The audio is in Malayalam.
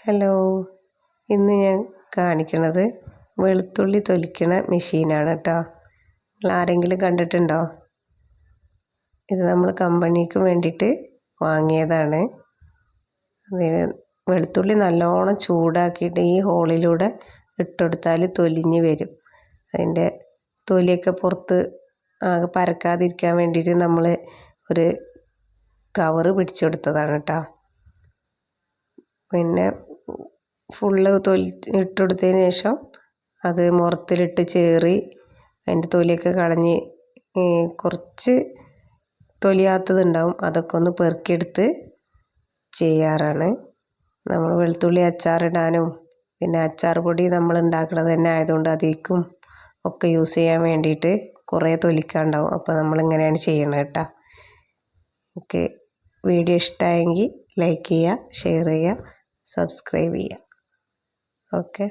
ഹലോ, ഇന്ന് ഞാൻ കാണിക്കുന്നത് വെളുത്തുള്ളി തൊലിക്കണ മെഷീനാണ് കേട്ടോ. നിങ്ങൾ ആരെങ്കിലും കണ്ടിട്ടുണ്ടോ? ഇത് നമ്മൾ കമ്പനിക്ക് വേണ്ടിയിട്ട് വാങ്ങിയതാണ്. വെളുത്തുള്ളി നല്ലോണം ചൂടാക്കിയിട്ട് ഈ ഹോളിലൂടെ ഇട്ടുകൊടുത്താൽ തൊലിഞ്ഞ് വരും. അതിൻ്റെ തൊലിയൊക്കെ പുറത്ത് ആകെ പരക്കാതിരിക്കാൻ വേണ്ടിയിട്ട് നമ്മൾ ഒരു കവറ് പിടിച്ചു കൊടുത്തതാണ് കേട്ടോ. പിന്നെ ഫുള്ള് ഇട്ടുകൊടുത്തതിന് ശേഷം അത് മുറത്തിലിട്ട് ചേറി അതിൻ്റെ തൊലിയൊക്കെ കളഞ്ഞ് കുറച്ച് തൊലിയാത്തതുണ്ടാവും, അതൊക്കെ ഒന്ന് പെറുക്കിയെടുത്ത് ചെയ്യാറാണ്. നമ്മൾ വെളുത്തുള്ളി അച്ചാറിടാനും പിന്നെ അച്ചാർ പൊടി നമ്മൾ ഉണ്ടാക്കുന്നത് തന്നെ ആയതുകൊണ്ട് അതിലേക്കും ഒക്കെ യൂസ് ചെയ്യാൻ വേണ്ടിയിട്ട് കുറേ തൊലിക്കാണ്ടാവും. അപ്പോൾ നമ്മളിങ്ങനെയാണ് ചെയ്യണത് കേട്ടോ. ഓക്കെ, വീഡിയോ ഇഷ്ടമായെങ്കിൽ ലൈക്ക് ചെയ്യുക, ഷെയർ ചെയ്യുക, സബ്സ്ക്രൈബ് ചെയ്യുക. ഓക്കെ.